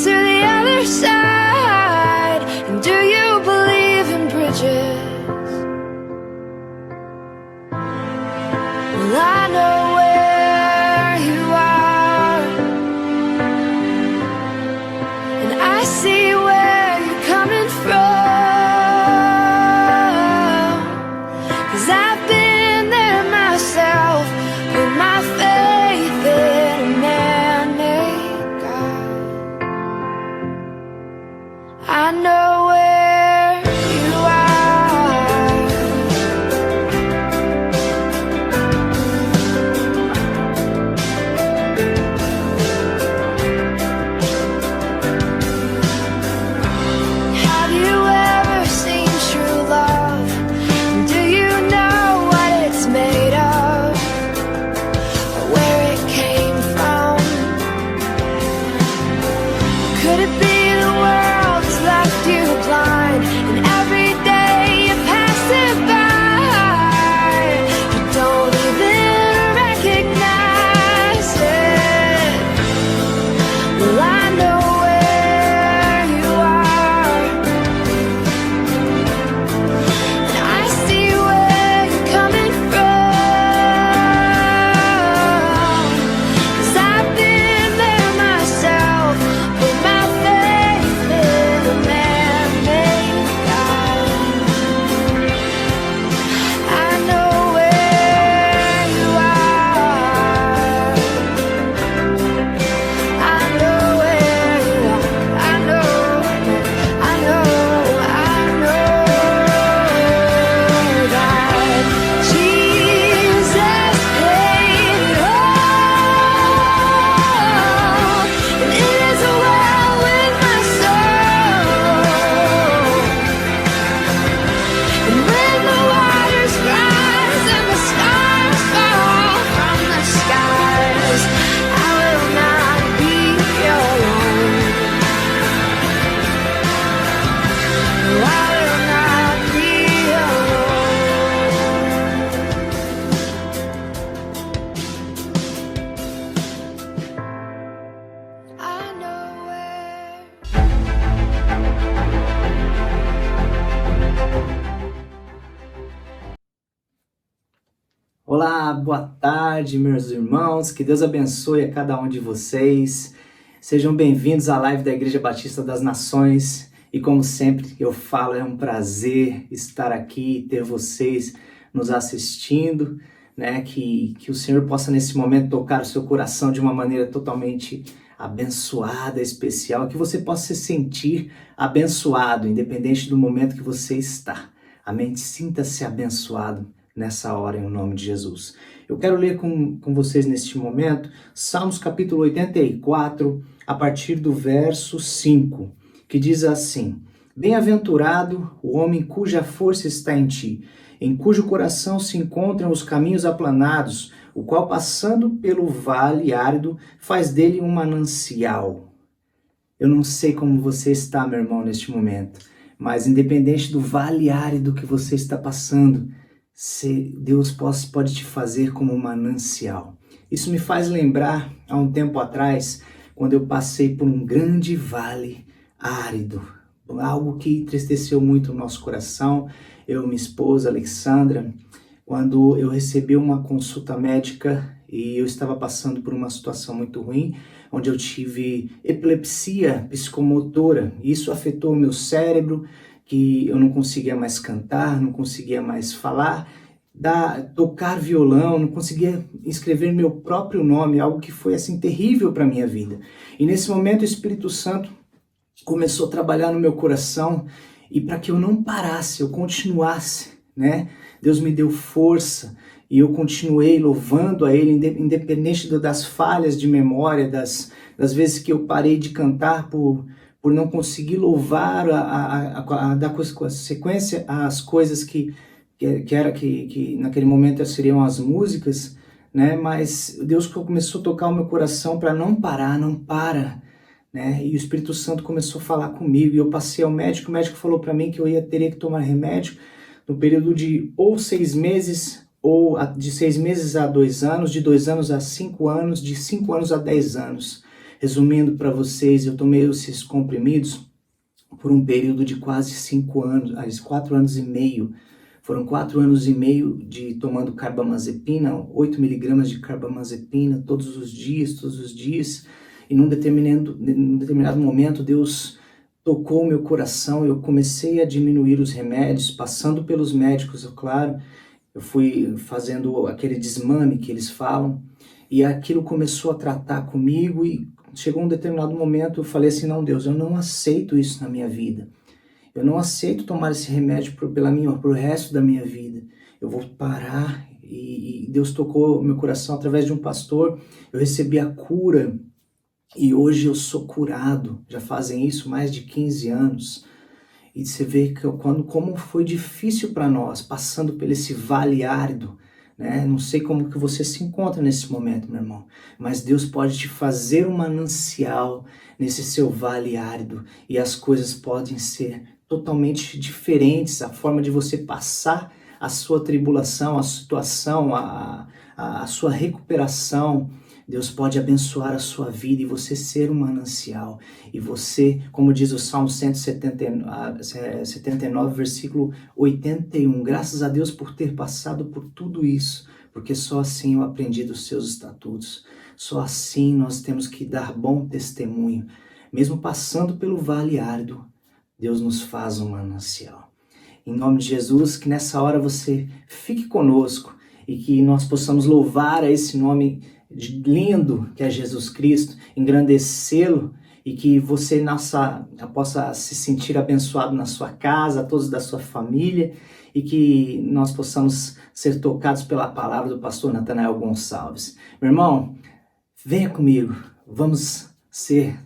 to the other side. And do you believe in bridges? Well, I know where you are, and I see where you're coming from, 'cause I've been there myself, put my faith in a man-made God. I know where you are. Have you ever seen true love? Do you know what it's made of? Or where it came from? Could it be the world has left you blind, and every day you pass it by, you don't even recognize it? Well, I know where you are, and I see where you're coming from, 'cause I've been there myself, put my faith in a man-made God. I know where you are. I know where you are. I know that Jesus paid it all, and it is well with my soul. And when the waters rise and the stars fall from the skies, I will not be alone. No, I will not be alone. I know where. Olá, boa tarde, meus irmãos. Que Deus abençoe a cada um de vocês. Sejam bem-vindos à live da Igreja Batista das Nações. E como sempre eu falo, é um prazer estar aqui e ter vocês nos assistindo, né? Que o Senhor possa nesse momento tocar o seu coração de uma maneira totalmente abençoada, especial, que você possa se sentir abençoado, independente do momento que você está. Amém? Sinta-se abençoado nessa hora, em nome de Jesus. Eu quero ler com vocês neste momento Salmos capítulo 84, a partir do verso 5, que diz assim: Bem-aventurado o homem cuja força está em ti, em cujo coração se encontram os caminhos aplanados, o qual, passando pelo vale árido, faz dele um manancial. Eu não sei como você está, meu irmão, neste momento, mas independente do vale árido que você está passando, Deus pode te fazer como um manancial. Isso me faz lembrar, há um tempo atrás, quando eu passei por um grande vale árido, algo que entristeceu muito o nosso coração, eu e minha esposa, Alexandra, quando eu recebi uma consulta médica e eu estava passando por uma situação muito ruim, onde eu tive epilepsia psicomotora. Isso afetou o meu cérebro, que eu não conseguia mais cantar, não conseguia mais falar, tocar violão, não conseguia escrever meu próprio nome, algo que foi assim terrível para a minha vida. E nesse momento o Espírito Santo começou a trabalhar no meu coração, e para que eu não parasse, eu continuasse, né? Deus me deu força e eu continuei louvando a Ele, independente das falhas de memória, das vezes que eu parei de cantar por não conseguir louvar, dar sequência às coisas que naquele momento seriam as músicas, né? Mas Deus começou a tocar o meu coração para não parar, não para, né? E o Espírito Santo começou a falar comigo, e eu passei ao médico, o médico falou para mim que eu teria que tomar remédio no período de ou 6 meses, ou de 6 meses a 2 anos, de 2 anos a 5 anos, de 5 anos a 10 anos. Resumindo para vocês, eu tomei esses comprimidos por um período de quase 5 anos, 4 anos e meio. Foram 4 anos e meio de tomando carbamazepina, 8 miligramas de carbamazepina todos os dias. E num determinado momento, Deus tocou meu coração, eu comecei a diminuir os remédios, passando pelos médicos, é claro. Eu fui fazendo aquele desmame que eles falam, e aquilo começou a tratar comigo, e chegou um determinado momento, eu falei assim, não, Deus, eu não aceito isso na minha vida. Eu não aceito tomar esse remédio pro resto da minha vida. Eu vou parar. E Deus tocou meu coração através de um pastor. Eu recebi a cura. E hoje eu sou curado. Já fazem isso mais de 15 anos. E você vê que como foi difícil para nós, passando por esse vale árido. Né? Não sei como que você se encontra nesse momento, meu irmão. Mas Deus pode te fazer um manancial nesse seu vale árido. E as coisas podem ser totalmente diferentes, a forma de você passar a sua tribulação, a situação, a sua recuperação. Deus pode abençoar a sua vida e você ser um manancial. E você, como diz o Salmo 179, versículo 81, graças a Deus por ter passado por tudo isso, porque só assim eu aprendi dos seus estatutos. Só assim nós temos que dar bom testemunho. Mesmo passando pelo vale árido, Deus nos faz um manancial. Em nome de Jesus, que nessa hora você fique conosco e que nós possamos louvar a esse nome lindo que é Jesus Cristo, engrandecê-lo e que você possa se sentir abençoado na sua casa, todos da sua família, e que nós possamos ser tocados pela palavra do pastor Natanael Gonçalves. Meu irmão, venha comigo, vamos ser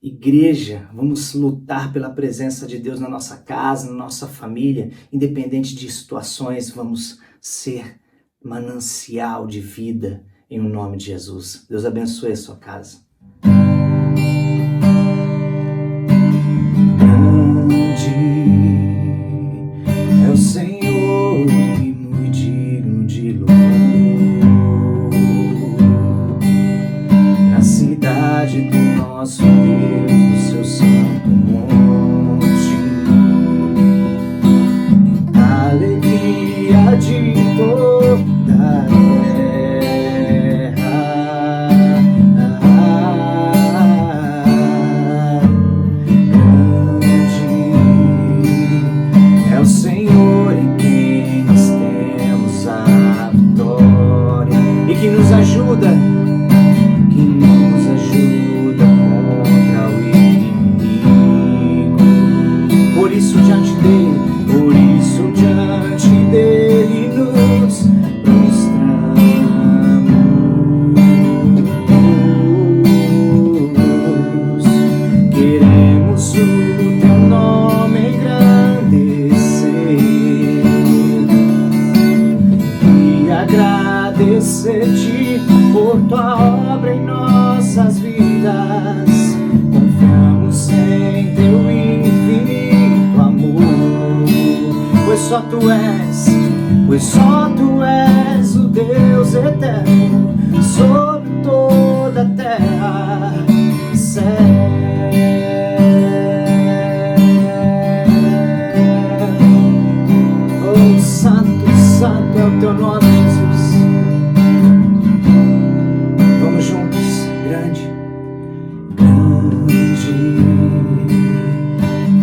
igreja, vamos lutar pela presença de Deus na nossa casa, na nossa família, independente de situações, vamos ser manancial de vida em nome de Jesus. Deus abençoe a sua casa. Grande é o Senhor e muito digno de louvor. Na cidade do nosso Deus, do seu santo monte, a alegria de toda a terra. Grande é o Senhor em quem nós temos a vitória e que nos ajuda. Agradecer-te por tua obra em nossas vidas. Confiamos em teu infinito amor, pois só tu és o Deus eterno sobre toda a terra e céu. Oh, santo, santo é o teu nome, Jesus.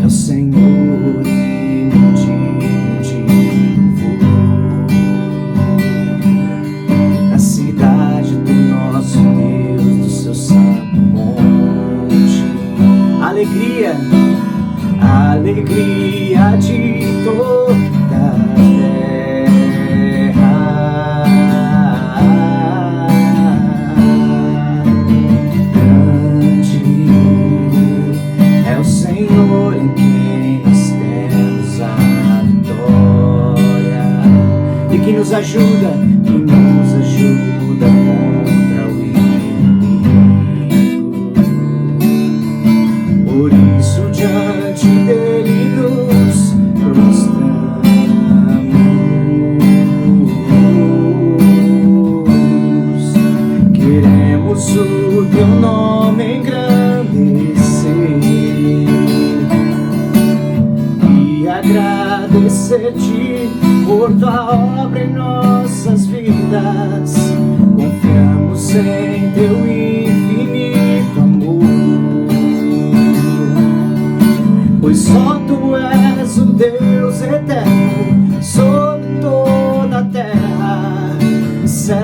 É o Senhor e digno de louvor. Na cidade do nosso Deus, do seu santo monte, alegria, a alegria de toda a terra. Senhor em quem nós temos a vitória e que nos ajuda contra o inimigo. Por isso diante dele nos prostramos. Queremos o teu nome ser ti por tua obra em nossas vidas. Confiamos em teu infinito amor, pois só tu és o Deus eterno sobre toda a terra e céu.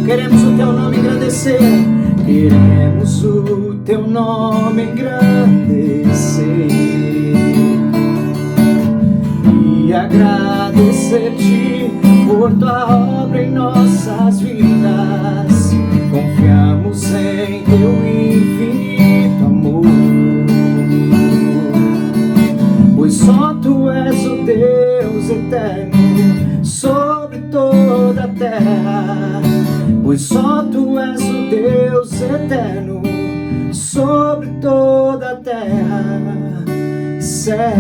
Queremos o teu nome engrandecer, queremos o teu nome engrandecer e agradecer-te por tua obra em nossas vidas. Confiamos em teu infinito amor, pois só tu és o Deus eterno sobre toda a terra. Pois só tu és o Deus eterno sobre toda a terra e céu.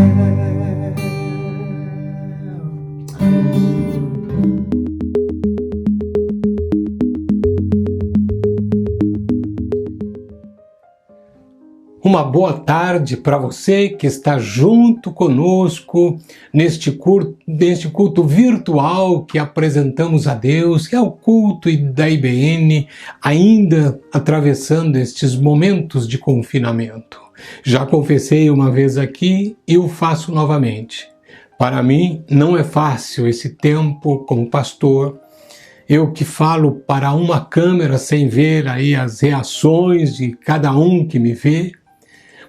Uma boa tarde para você que está junto conosco neste culto virtual que apresentamos a Deus, que é o culto da IBN, ainda atravessando estes momentos de confinamento. Já confessei uma vez aqui e o faço novamente. Para mim não é fácil esse tempo como pastor, eu que falo para uma câmera sem ver aí as reações de cada um que me vê.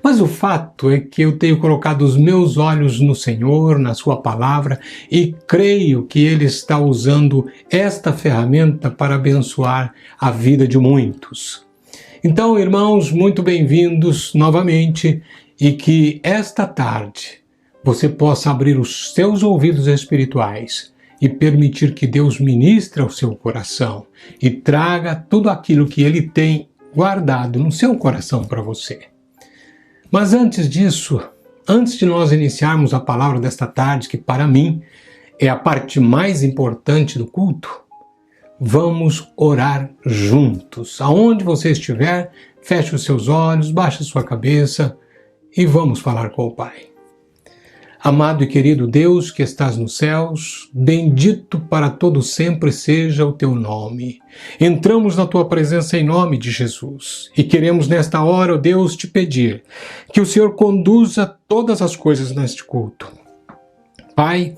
Mas o fato é que eu tenho colocado os meus olhos no Senhor, na sua palavra, e creio que Ele está usando esta ferramenta para abençoar a vida de muitos. Então, irmãos, muito bem-vindos novamente e que esta tarde você possa abrir os seus ouvidos espirituais e permitir que Deus ministre ao seu coração e traga tudo aquilo que Ele tem guardado no seu coração para você. Mas antes disso, antes de nós iniciarmos a palavra desta tarde, que para mim é a parte mais importante do culto, vamos orar juntos. Aonde você estiver, feche os seus olhos, baixe a sua cabeça e vamos falar com o Pai. Amado e querido Deus que estás nos céus, bendito para todo sempre seja o teu nome. Entramos na tua presença em nome de Jesus e queremos nesta hora, ó Deus, te pedir que o Senhor conduza todas as coisas neste culto. Pai,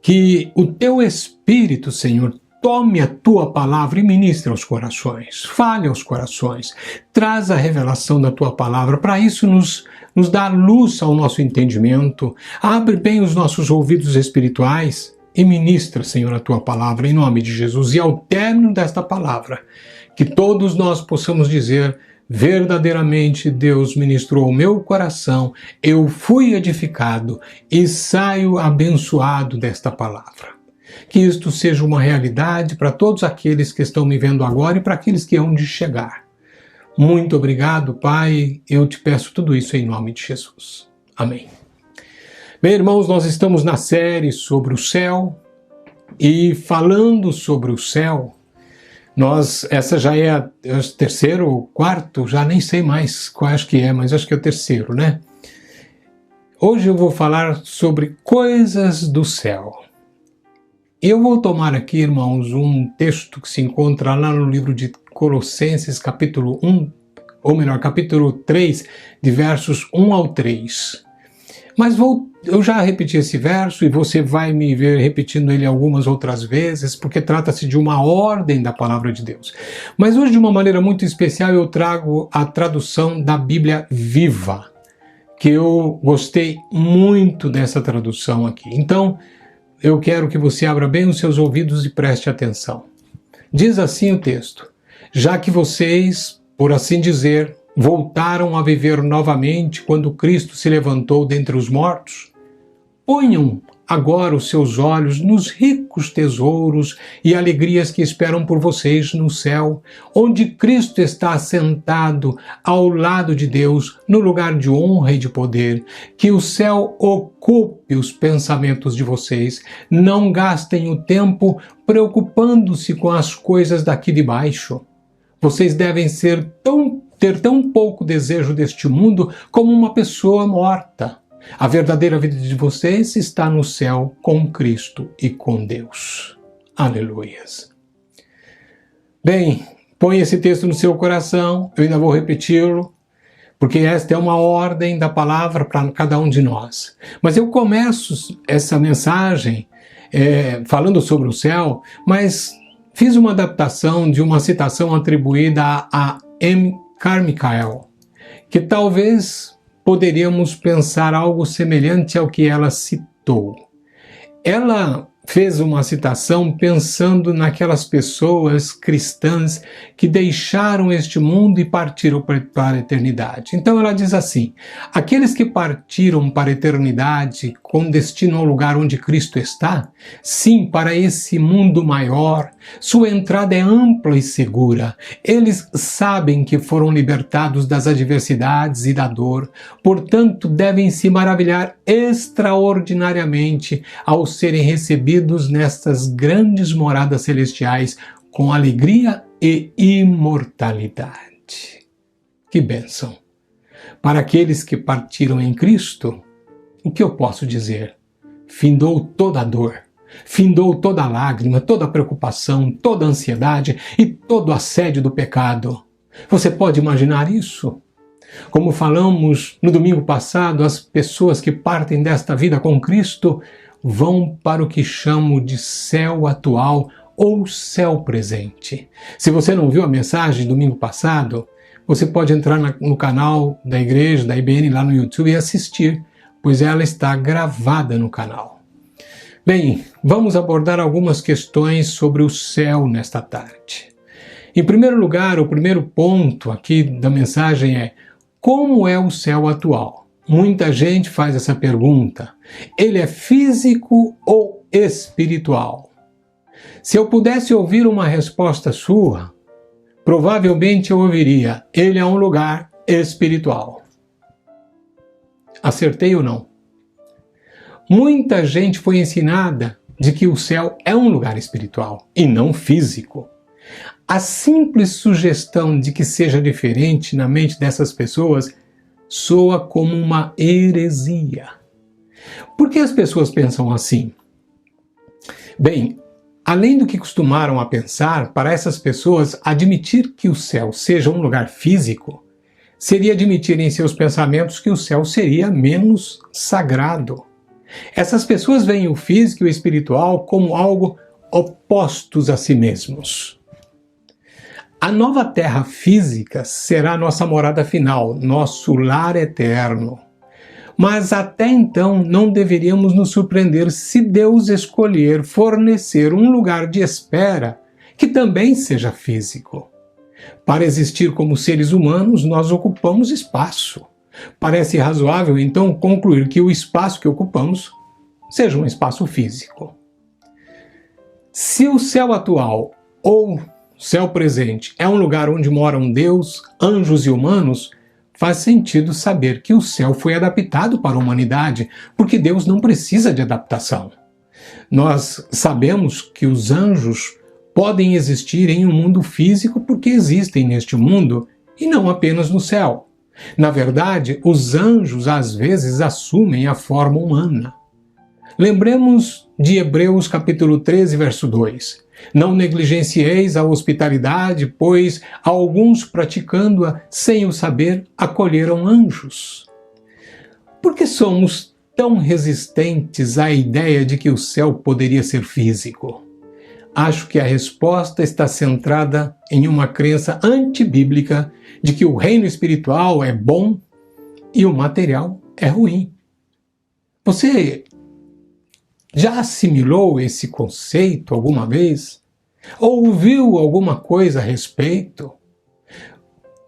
que o teu Espírito, Senhor, tome a tua palavra e ministre aos corações, fale aos corações, traz a revelação da tua palavra. Para isso nos dá luz ao nosso entendimento, abre bem os nossos ouvidos espirituais e ministra, Senhor, a tua palavra em nome de Jesus. E ao término desta palavra, que todos nós possamos dizer: verdadeiramente Deus ministrou o meu coração, eu fui edificado e saio abençoado desta palavra. Que isto seja uma realidade para todos aqueles que estão me vendo agora e para aqueles que hão de chegar. Muito obrigado, Pai. Eu te peço tudo isso em nome de Jesus. Amém. Bem, irmãos, nós estamos na série sobre o céu e falando sobre o céu, essa já é o terceiro ou quarto, já nem sei mais qual acho que é, mas acho que é o terceiro, né? Hoje eu vou falar sobre coisas do céu. Eu vou tomar aqui, irmãos, um texto que se encontra lá no livro de Colossenses, capítulo 1, ou melhor, capítulo 3, de versos 1 ao 3. Mas eu já repeti esse verso e você vai me ver repetindo ele algumas outras vezes, porque trata-se de uma ordem da palavra de Deus. Mas hoje, de uma maneira muito especial, eu trago a tradução da Bíblia Viva, que eu gostei muito dessa tradução aqui. Então, eu quero que você abra bem os seus ouvidos e preste atenção. Diz assim o texto: já que vocês, por assim dizer, voltaram a viver novamente quando Cristo se levantou dentre os mortos, ponham agora os seus olhos nos ricos tesouros e alegrias que esperam por vocês no céu, onde Cristo está assentado ao lado de Deus, no lugar de honra e de poder. Que o céu ocupe os pensamentos de vocês. Não gastem o tempo preocupando-se com as coisas daqui de baixo. Vocês devem ser tão ter tão pouco desejo deste mundo como uma pessoa morta. A verdadeira vida de vocês está no céu com Cristo e com Deus. Aleluias. Bem, põe esse texto no seu coração, eu ainda vou repeti-lo, porque esta é uma ordem da palavra para cada um de nós. Mas eu começo essa mensagem falando sobre o céu, mas fiz uma adaptação de uma citação atribuída a M. Carmichael, que talvez poderíamos pensar algo semelhante ao que ela citou. Ela fez uma citação pensando naquelas pessoas cristãs que deixaram este mundo e partiram para a eternidade. Então ela diz assim: aqueles que partiram para a eternidade com destino ao lugar onde Cristo está, sim, para esse mundo maior, sua entrada é ampla e segura. Eles sabem que foram libertados das adversidades e da dor, portanto devem se maravilhar extraordinariamente ao serem recebidos nestas grandes moradas celestiais com alegria e imortalidade. Que bênção! Para aqueles que partiram em Cristo, o que eu posso dizer? Findou toda a dor, findou toda a lágrima, toda a preocupação, toda a ansiedade e todo o assédio do pecado. Você pode imaginar isso? Como falamos no domingo passado, as pessoas que partem desta vida com Cristo vão para o que chamo de céu atual ou céu presente. Se você não viu a mensagem domingo passado, você pode entrar no canal da igreja, da IBN, lá no YouTube e assistir, pois ela está gravada no canal. Bem, vamos abordar algumas questões sobre o céu nesta tarde. Em primeiro lugar, o primeiro ponto aqui da mensagem é: como é o céu atual? Muita gente faz essa pergunta. Ele é físico ou espiritual? Se eu pudesse ouvir uma resposta sua, provavelmente eu ouviria: ele é um lugar espiritual. Acertei ou não? Muita gente foi ensinada de que o céu é um lugar espiritual e não físico. A simples sugestão de que seja diferente na mente dessas pessoas soa como uma heresia. Por que as pessoas pensam assim? Bem, além do que costumaram a pensar, para essas pessoas, admitir que o céu seja um lugar físico seria admitir em seus pensamentos que o céu seria menos sagrado. Essas pessoas veem o físico e o espiritual como algo opostos a si mesmos. A nova terra física será nossa morada final, nosso lar eterno. Mas até então não deveríamos nos surpreender se Deus escolher fornecer um lugar de espera que também seja físico. Para existir como seres humanos, nós ocupamos espaço. Parece razoável, então, concluir que o espaço que ocupamos seja um espaço físico. Se o céu atual ou céu presente é um lugar onde moram Deus, anjos e humanos, faz sentido saber que o céu foi adaptado para a humanidade, porque Deus não precisa de adaptação. Nós sabemos que os anjos podem existir em um mundo físico porque existem neste mundo e não apenas no céu. Na verdade, os anjos às vezes assumem a forma humana. Lembremos de Hebreus capítulo 13, verso 2. Não negligencieis a hospitalidade, pois alguns praticando-a sem o saber acolheram anjos. Por que somos tão resistentes à ideia de que o céu poderia ser físico? Acho que a resposta está centrada em uma crença antibíblica de que o reino espiritual é bom e o material é ruim. Você já assimilou esse conceito alguma vez? Ou ouviu alguma coisa a respeito?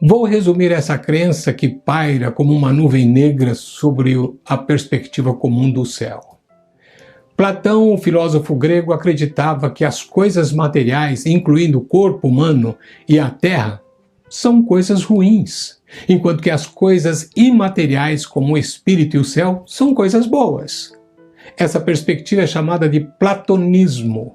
Vou resumir essa crença que paira como uma nuvem negra sobre a perspectiva comum do céu. Platão, o filósofo grego, acreditava que as coisas materiais, incluindo o corpo humano e a terra, são coisas ruins, enquanto que as coisas imateriais, como o espírito e o céu, são coisas boas. Essa perspectiva é chamada de platonismo.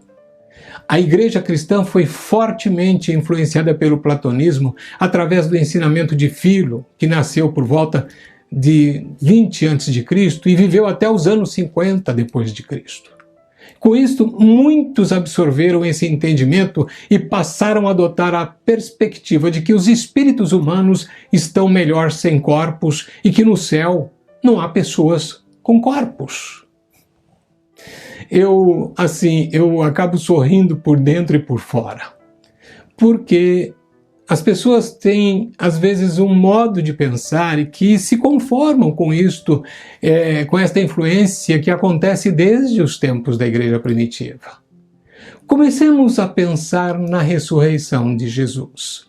A igreja cristã foi fortemente influenciada pelo platonismo através do ensinamento de Filo, que nasceu por volta de 20 a.C. e viveu até os anos 50 depois de Cristo. Com isto, muitos absorveram esse entendimento e passaram a adotar a perspectiva de que os espíritos humanos estão melhor sem corpos e que no céu não há pessoas com corpos. Eu acabo sorrindo por dentro e por fora, porque as pessoas têm, às vezes, um modo de pensar e que se conformam com isto, com esta influência que acontece desde os tempos da igreja primitiva. Comecemos a pensar na ressurreição de Jesus.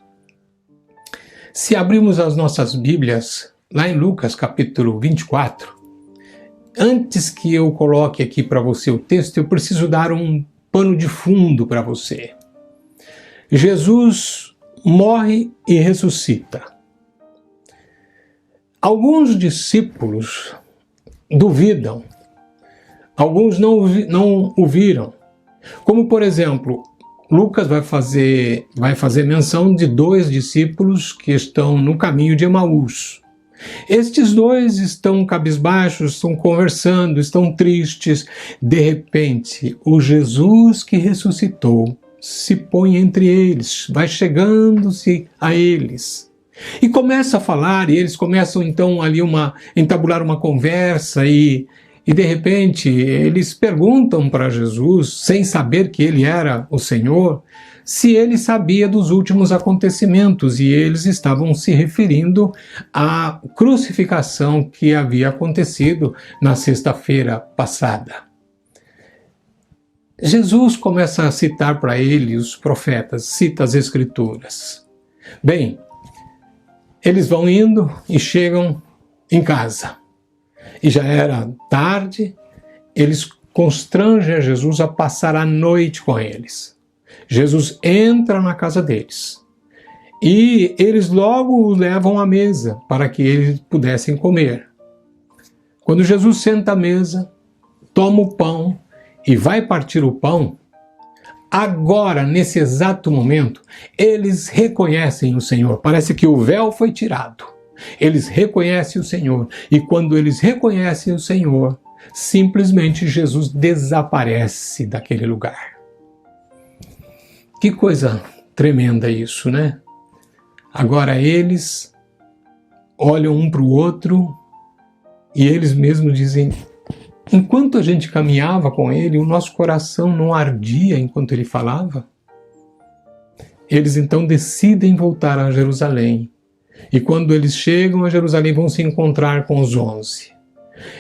Se abrirmos as nossas Bíblias, lá em Lucas capítulo 24, antes que eu coloque aqui para você o texto, eu preciso dar um pano de fundo para você. Jesus morre e ressuscita. Alguns discípulos duvidam, alguns não o viram. Como, por exemplo, Lucas vai fazer menção de 2 discípulos que estão no caminho de Emaús. Estes 2 estão cabisbaixos, estão conversando, estão tristes. De repente, o Jesus que ressuscitou se põe entre eles, vai chegando-se a eles. E começa a falar, e eles começam então ali entabular uma conversa, e de repente eles perguntam para Jesus, sem saber que ele era o Senhor, se ele sabia dos últimos acontecimentos, e eles estavam se referindo à crucificação que havia acontecido na sexta-feira passada. Jesus começa a citar para ele os profetas, cita as Escrituras. Bem, eles vão indo e chegam em casa. E já era tarde, eles constrangem a Jesus a passar a noite com eles. Jesus entra na casa deles. E eles logo o levam à mesa para que eles pudessem comer. Quando Jesus senta à mesa, toma o pão e vai partir o pão, agora, nesse exato momento, eles reconhecem o Senhor. Parece que o véu foi tirado. Eles reconhecem o Senhor. E quando eles reconhecem o Senhor, simplesmente Jesus desaparece daquele lugar. Que coisa tremenda isso, né? Agora eles olham um para o outro e eles mesmos dizem: enquanto a gente caminhava com ele, o nosso coração não ardia enquanto ele falava? Eles então decidem voltar a Jerusalém. E quando eles chegam a Jerusalém, vão se encontrar com os 11.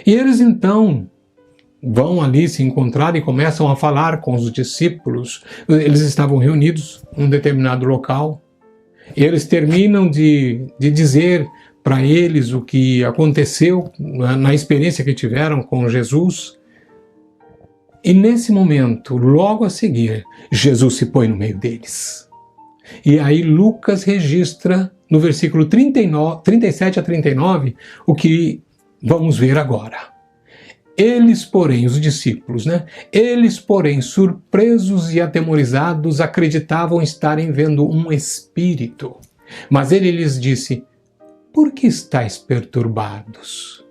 E eles então vão ali se encontrar e começam a falar com os discípulos. Eles estavam reunidos em um determinado local. E eles terminam de dizer para eles o que aconteceu na experiência que tiveram com Jesus. E nesse momento, logo a seguir, Jesus se põe no meio deles. E aí Lucas registra no versículo 37 a 39 o que vamos ver agora. Eles, porém, os discípulos, eles, porém, surpresos e atemorizados, acreditavam estarem vendo um espírito. Mas ele lhes disse: por que estáis perturbados?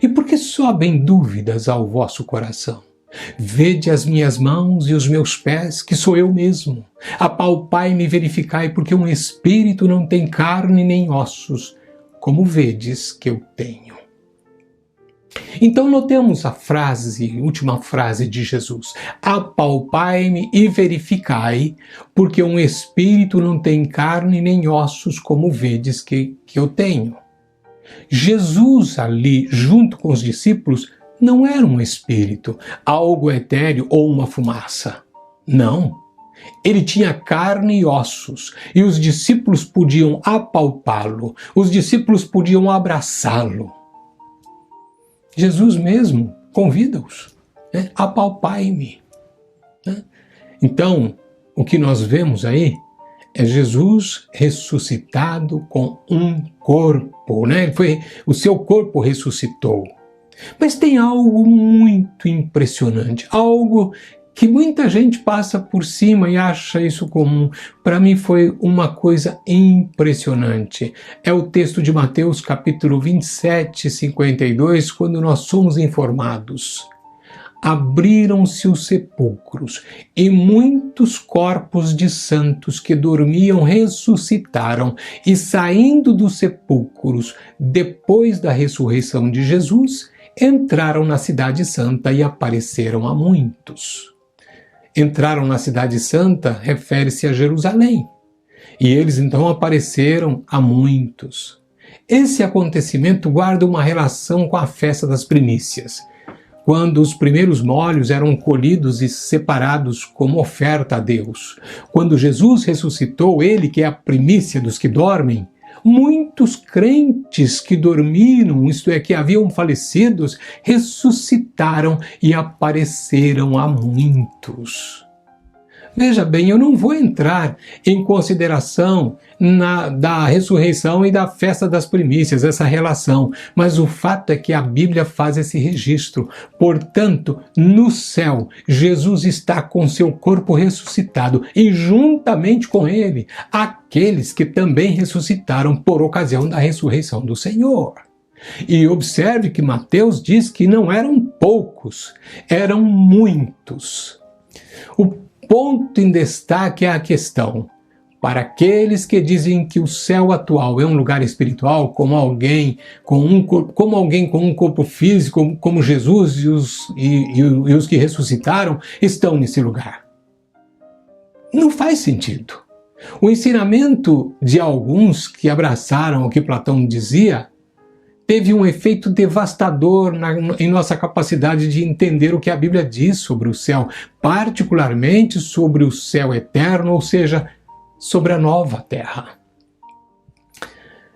E por que sobem dúvidas ao vosso coração? Vede as minhas mãos e os meus pés, que sou eu mesmo. Apalpai-me e verificai, porque um espírito não tem carne nem ossos, como vedes que eu tenho. Então notemos a última frase de Jesus: apalpai-me e verificai, porque um espírito não tem carne nem ossos, como vedes que eu tenho. Jesus ali, junto com os discípulos, não era um espírito, algo etéreo ou uma fumaça. Não. Ele tinha carne e ossos, e os discípulos podiam apalpá-lo, os discípulos podiam abraçá-lo. Jesus mesmo convida-os, apalpai-me. Então, o que nós vemos aí é Jesus ressuscitado com um corpo, o seu corpo ressuscitou. Mas tem algo muito impressionante, algo que muita gente passa por cima e acha isso comum. Para mim foi uma coisa impressionante. É o texto de Mateus capítulo 27, 52, quando nós somos informados. Abriram-se os sepulcros e muitos corpos de santos que dormiam ressuscitaram e saindo dos sepulcros depois da ressurreição de Jesus, entraram na cidade santa e apareceram a muitos. Entraram na cidade santa refere-se a Jerusalém. E eles então apareceram a muitos. Esse acontecimento guarda uma relação com a festa das primícias, quando os primeiros molhos eram colhidos e separados como oferta a Deus. Quando Jesus ressuscitou, ele que é a primícia dos que dormem, muitos crentes que dormiram, isto é, que haviam falecidos, ressuscitaram e apareceram a muitos. Veja bem, eu não vou entrar em consideração da ressurreição e da festa das primícias, essa relação, mas o fato é que a Bíblia faz esse registro. Portanto, no céu, Jesus está com seu corpo ressuscitado e juntamente com ele, aqueles que também ressuscitaram por ocasião da ressurreição do Senhor. E observe que Mateus diz que não eram poucos, eram muitos. O ponto em destaque é a questão: para aqueles que dizem que o céu atual é um lugar espiritual, como alguém com um corpo físico, como Jesus e os que ressuscitaram estão nesse lugar. Não faz sentido. O ensinamento de alguns que abraçaram o que Platão dizia teve um efeito devastador em nossa capacidade de entender o que a Bíblia diz sobre o céu, particularmente sobre o céu eterno, ou seja, sobre a nova terra.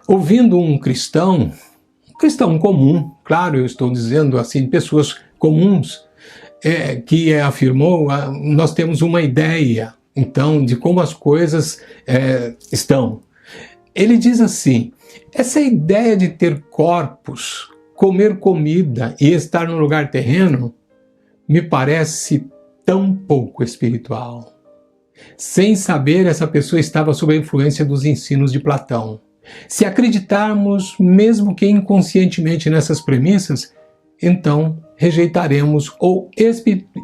Ouvindo um cristão comum, claro, eu estou dizendo assim, pessoas comuns, que afirmou, nós temos uma ideia, então, de como as coisas estão. Ele diz assim: essa ideia de ter corpos, comer comida e estar no lugar terreno me parece tão pouco espiritual. Sem saber, essa pessoa estava sob a influência dos ensinos de Platão. Se acreditarmos, mesmo que inconscientemente, nessas premissas, então rejeitaremos ou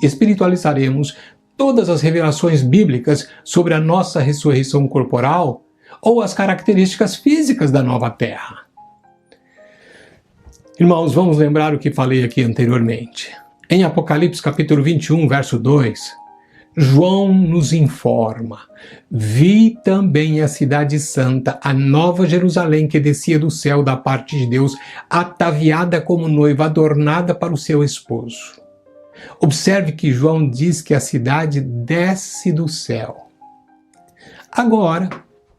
espiritualizaremos todas as revelações bíblicas sobre a nossa ressurreição corporal ou as características físicas da nova terra. Irmãos, vamos lembrar o que falei aqui anteriormente. Em Apocalipse capítulo 21, verso 2, João nos informa: vi também a cidade santa, a nova Jerusalém, que descia do céu da parte de Deus, ataviada como noiva, adornada para o seu esposo. Observe que João diz que a cidade desce do céu. Agora,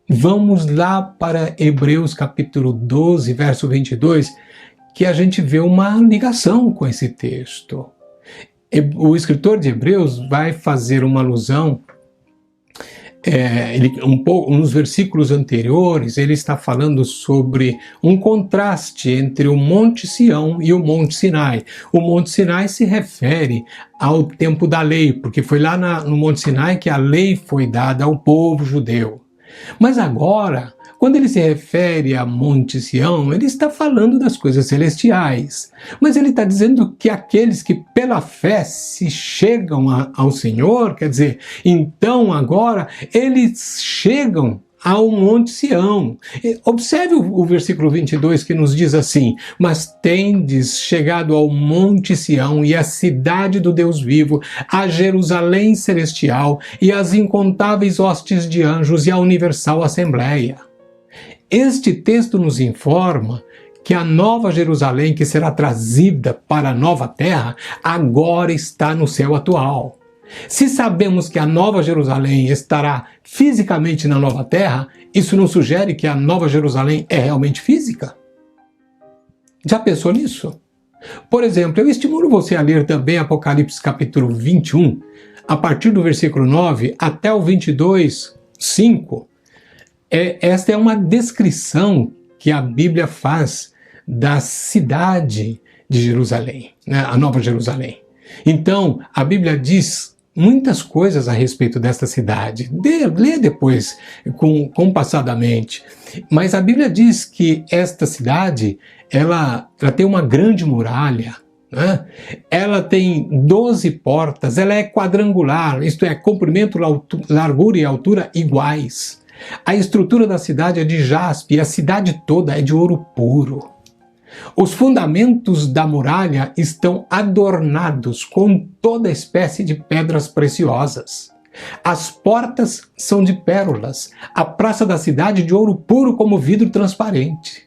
vamos lá para Hebreus capítulo 12, verso 22, que a gente vê uma ligação com esse texto. O escritor de Hebreus vai fazer uma alusão, nos versículos anteriores, ele está falando sobre um contraste entre o Monte Sião e o Monte Sinai. O Monte Sinai se refere ao tempo da lei, porque foi lá no Monte Sinai que a lei foi dada ao povo judeu. Mas agora, quando ele se refere a Monte Sião, ele está falando das coisas celestiais. Mas ele está dizendo que aqueles que pela fé se chegam ao Senhor, quer dizer, então agora eles chegam ao Monte Sião. Observe o versículo 22 que nos diz assim: mas tendes chegado ao Monte Sião e à cidade do Deus vivo, a Jerusalém celestial e às incontáveis hostes de anjos e à universal assembleia. Este texto nos informa que a nova Jerusalém, que será trazida para a nova terra, agora está no céu atual. Se sabemos que a nova Jerusalém estará fisicamente na nova terra, isso não sugere que a nova Jerusalém é realmente física? Já pensou nisso? Por exemplo, eu estimulo você a ler também Apocalipse capítulo 21, a partir do versículo 9 até o 22, 5. Esta é uma descrição que a Bíblia faz da cidade de Jerusalém, né? A Nova Jerusalém. Então, a Bíblia diz muitas coisas a respeito desta cidade. Lê depois, compassadamente. Mas a Bíblia diz que esta cidade, ela tem uma grande muralha, né? Ela tem 12 portas, ela é quadrangular, isto é, comprimento, largura e altura iguais. A estrutura da cidade é de jaspe e a cidade toda é de ouro puro. Os fundamentos da muralha estão adornados com toda espécie de pedras preciosas. As portas são de pérolas, a praça da cidade de ouro puro como vidro transparente.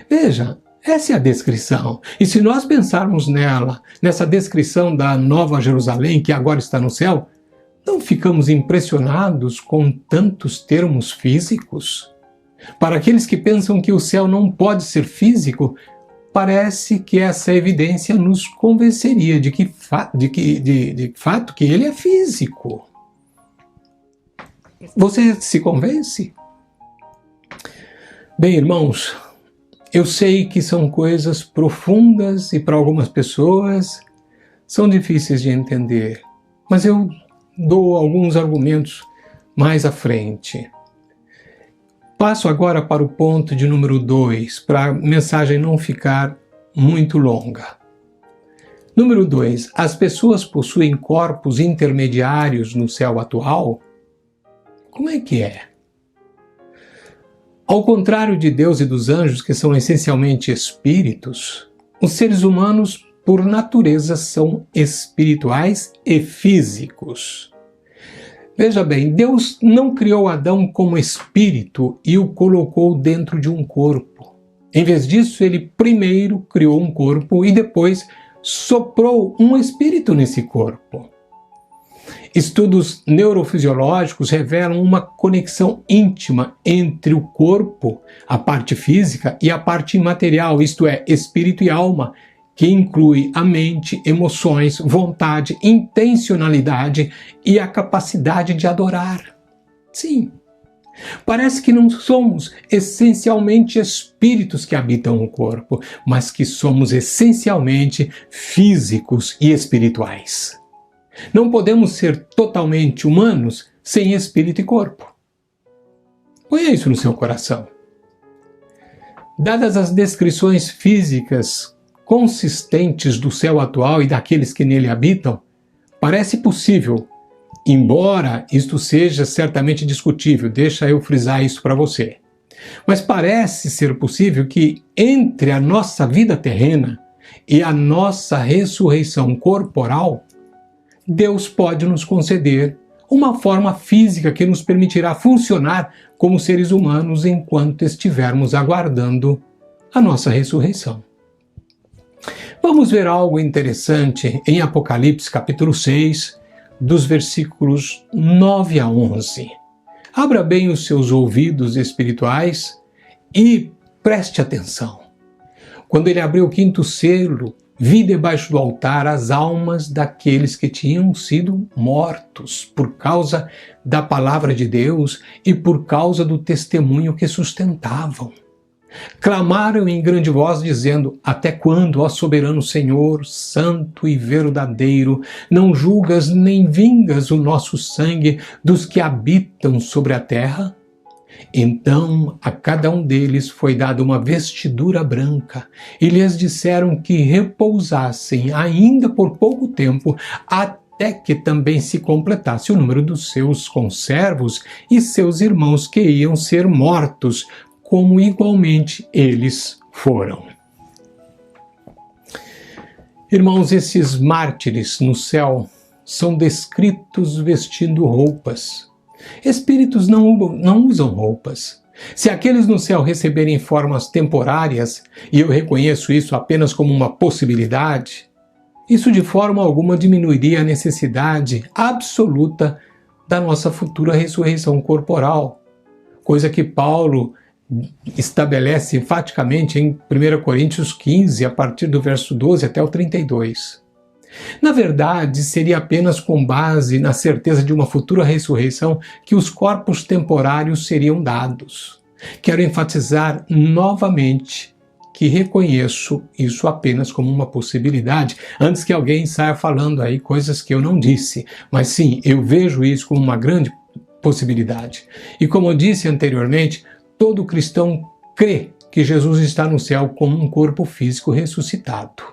Veja, essa é a descrição. E se nós pensarmos nessa descrição da Nova Jerusalém, que agora está no céu, não ficamos impressionados com tantos termos físicos? Para aqueles que pensam que o céu não pode ser físico, parece que essa evidência nos convenceria de fato que ele é físico. Você se convence? Bem, irmãos, eu sei que são coisas profundas e para algumas pessoas são difíceis de entender, mas eu dou alguns argumentos mais à frente. Passo agora para o ponto de número 2, para a mensagem não ficar muito longa. Número 2, as pessoas possuem corpos intermediários no céu atual? Como é que é? Ao contrário de Deus e dos anjos, que são essencialmente espíritos, os seres humanos, por natureza, são espirituais e físicos. Veja bem, Deus não criou Adão como espírito e o colocou dentro de um corpo. Em vez disso, ele primeiro criou um corpo e depois soprou um espírito nesse corpo. Estudos neurofisiológicos revelam uma conexão íntima entre o corpo, a parte física, e a parte imaterial, isto é, espírito e alma, que inclui a mente, emoções, vontade, intencionalidade e a capacidade de adorar. Sim, parece que não somos essencialmente espíritos que habitam o corpo, mas que somos essencialmente físicos e espirituais. Não podemos ser totalmente humanos sem espírito e corpo. Ponha isso no seu coração. Dadas as descrições físicas consistentes do céu atual e daqueles que nele habitam, parece possível, embora isto seja certamente discutível, deixa eu frisar isso para você, mas parece ser possível que entre a nossa vida terrena e a nossa ressurreição corporal, Deus pode nos conceder uma forma física que nos permitirá funcionar como seres humanos enquanto estivermos aguardando a nossa ressurreição. Vamos ver algo interessante em Apocalipse capítulo 6, dos versículos 9 a 11. Abra bem os seus ouvidos espirituais e preste atenção. Quando ele abriu o quinto selo, vi debaixo do altar as almas daqueles que tinham sido mortos por causa da palavra de Deus e por causa do testemunho que sustentavam. Clamaram em grande voz, dizendo: até quando, ó soberano Senhor, santo e verdadeiro, não julgas nem vingas o nosso sangue dos que habitam sobre a terra? Então a cada um deles foi dada uma vestidura branca, e lhes disseram que repousassem ainda por pouco tempo, até que também se completasse o número dos seus conservos e seus irmãos que iam ser mortos, como igualmente eles foram. Irmãos, esses mártires no céu são descritos vestindo roupas. Espíritos não usam roupas. Se aqueles no céu receberem formas temporárias, e eu reconheço isso apenas como uma possibilidade, isso de forma alguma diminuiria a necessidade absoluta da nossa futura ressurreição corporal, coisa que Paulo estabelece enfaticamente em 1 Coríntios 15, a partir do verso 12 até o 32. Na verdade, seria apenas com base na certeza de uma futura ressurreição que os corpos temporários seriam dados. Quero enfatizar novamente que reconheço isso apenas como uma possibilidade, antes que alguém saia falando aí coisas que eu não disse. Mas sim, eu vejo isso como uma grande possibilidade. E como eu disse anteriormente, todo cristão crê que Jesus está no céu como um corpo físico ressuscitado.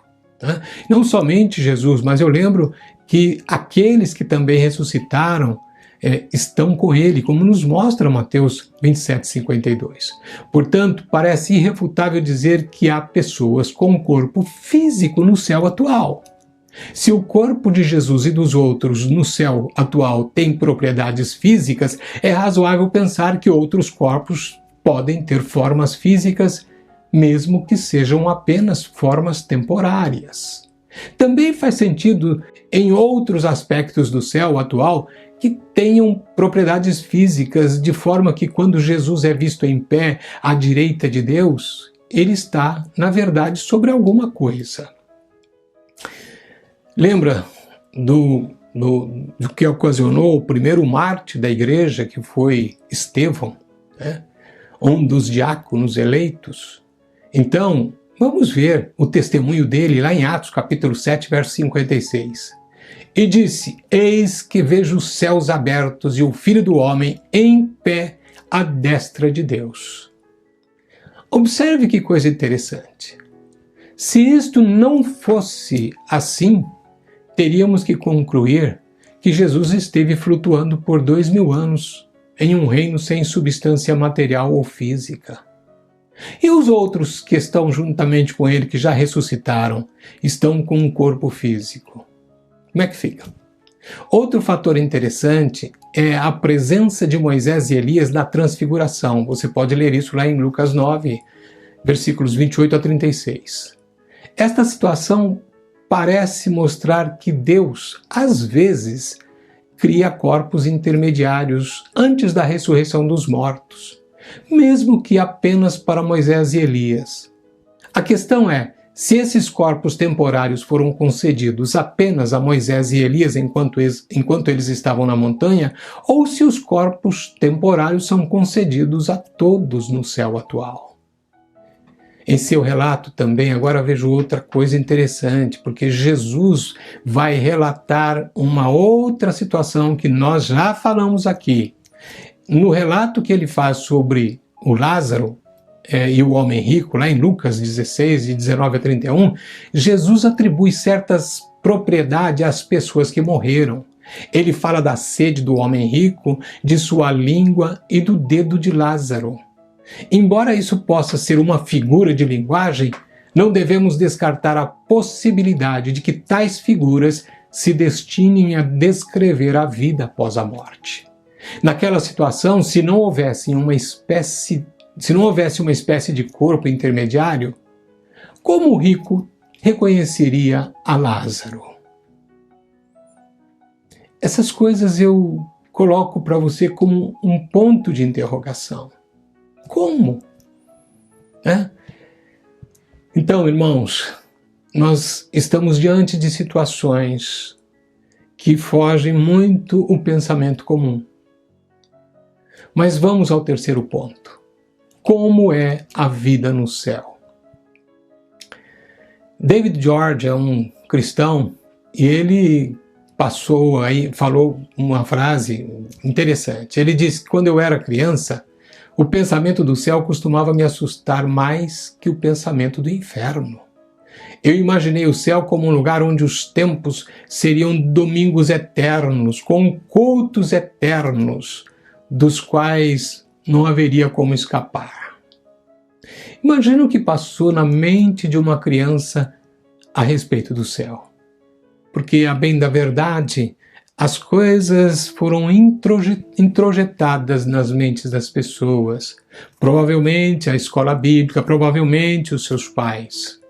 Né? Não somente Jesus, mas eu lembro que aqueles que também ressuscitaram estão com ele, como nos mostra Mateus 27:52. Portanto, parece irrefutável dizer que há pessoas com corpo físico no céu atual. Se o corpo de Jesus e dos outros no céu atual tem propriedades físicas, é razoável pensar que outros corpos podem ter formas físicas, mesmo que sejam apenas formas temporárias. Também faz sentido em outros aspectos do céu atual que tenham propriedades físicas, de forma que quando Jesus é visto em pé à direita de Deus, ele está, na verdade, sobre alguma coisa. Lembra do que ocasionou o primeiro mártir da igreja, que foi Estevão, né? Um dos diáconos eleitos? Então, vamos ver o testemunho dele lá em Atos capítulo 7, verso 56. E disse: eis que vejo os céus abertos e o Filho do Homem em pé à destra de Deus. Observe que coisa interessante. Se isto não fosse assim, teríamos que concluir que Jesus esteve flutuando por 2000 anos em um reino sem substância material ou física. E os outros que estão juntamente com ele, que já ressuscitaram, estão com um corpo físico. Como é que fica? Outro fator interessante é a presença de Moisés e Elias na transfiguração. Você pode ler isso lá em Lucas 9, versículos 28 a 36. Esta situação parece mostrar que Deus, às vezes, cria corpos intermediários antes da ressurreição dos mortos, mesmo que apenas para Moisés e Elias. A questão é, se esses corpos temporários foram concedidos apenas a Moisés e Elias enquanto eles estavam na montanha, ou se os corpos temporários são concedidos a todos no céu atual. Em seu relato também, agora vejo outra coisa interessante, porque Jesus vai relatar uma outra situação que nós já falamos aqui. No relato que ele faz sobre o Lázaro e o homem rico, lá em Lucas 16, de 19 a 31, Jesus atribui certas propriedades às pessoas que morreram. Ele fala da sede do homem rico, de sua língua e do dedo de Lázaro. Embora isso possa ser uma figura de linguagem, não devemos descartar a possibilidade de que tais figuras se destinem a descrever a vida após a morte. Naquela situação, se não houvesse uma espécie de corpo intermediário, como o rico reconheceria a Lázaro? Essas coisas eu coloco para você como um ponto de interrogação. Como? Então, irmãos, nós estamos diante de situações que fogem muito o pensamento comum. Mas vamos ao terceiro ponto. Como é a vida no céu? David George é um cristão e ele falou uma frase interessante. Ele disse que quando eu era criança, o pensamento do céu costumava me assustar mais que o pensamento do inferno. Eu imaginei o céu como um lugar onde os tempos seriam domingos eternos, com cultos eternos, dos quais não haveria como escapar. Imagina o que passou na mente de uma criança a respeito do céu. Porque, a bem da verdade, as coisas foram introjetadas nas mentes das pessoas. Provavelmente a escola bíblica, provavelmente os seus pais.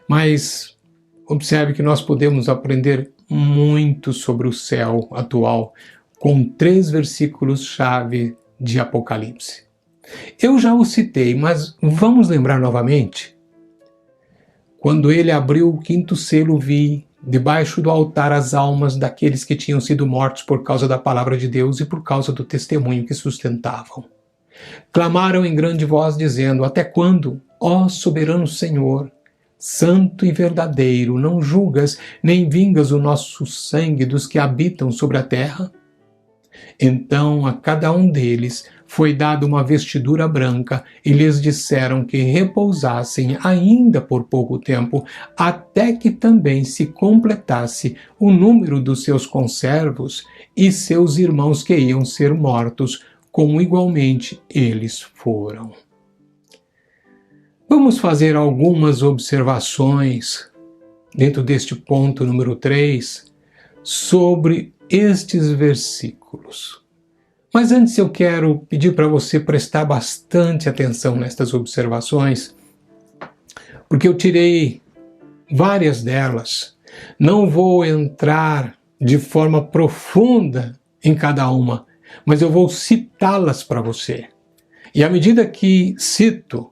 Mas observe que nós podemos aprender muito sobre o céu atual com 3 versículos-chave de Apocalipse. Eu já o citei, mas vamos lembrar novamente. Quando ele abriu o 5º selo, vi debaixo do altar as almas daqueles que tinham sido mortos por causa da palavra de Deus e por causa do testemunho que sustentavam. Clamaram em grande voz, dizendo: até quando, ó soberano Senhor, santo e verdadeiro, não julgas nem vingas o nosso sangue dos que habitam sobre a terra? Então a cada um deles foi dada uma vestidura branca e lhes disseram que repousassem ainda por pouco tempo, até que também se completasse o número dos seus conservos e seus irmãos que iam ser mortos, como igualmente eles foram. Vamos fazer algumas observações dentro deste ponto número 3 sobre estes versículos. Mas antes eu quero pedir para você prestar bastante atenção nestas observações, porque eu tirei várias delas. Não vou entrar de forma profunda em cada uma, mas eu vou citá-las para você. E à medida que cito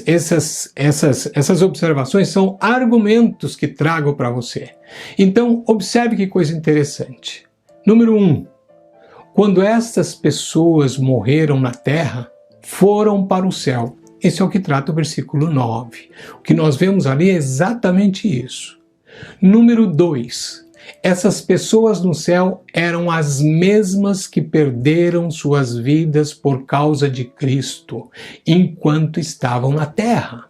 essas observações, são argumentos que trago para você. Então, observe que coisa interessante. Número 1. Quando estas pessoas morreram na terra, foram para o céu. Esse é o que trata o versículo 9. O que nós vemos ali é exatamente isso. Número 2. Essas pessoas no céu eram as mesmas que perderam suas vidas por causa de Cristo, enquanto estavam na terra.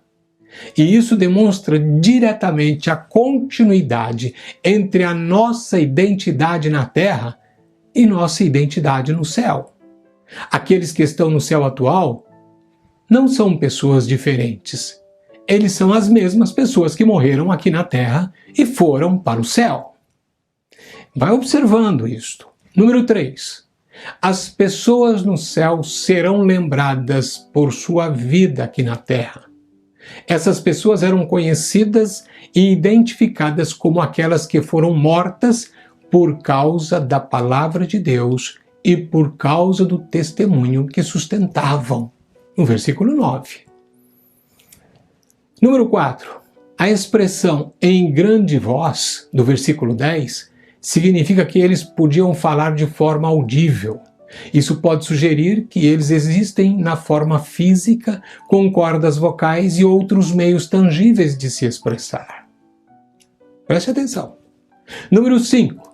E isso demonstra diretamente a continuidade entre a nossa identidade na terra e nossa identidade no céu. Aqueles que estão no céu atual não são pessoas diferentes. Eles são as mesmas pessoas que morreram aqui na terra e foram para o céu. Vai observando isto. Número 3. As pessoas no céu serão lembradas por sua vida aqui na terra. Essas pessoas eram conhecidas e identificadas como aquelas que foram mortas por causa da palavra de Deus e por causa do testemunho que sustentavam. No versículo 9. Número 4. A expressão em grande voz, do versículo 10, significa que eles podiam falar de forma audível. Isso pode sugerir que eles existem na forma física, com cordas vocais e outros meios tangíveis de se expressar. Preste atenção. Número 5.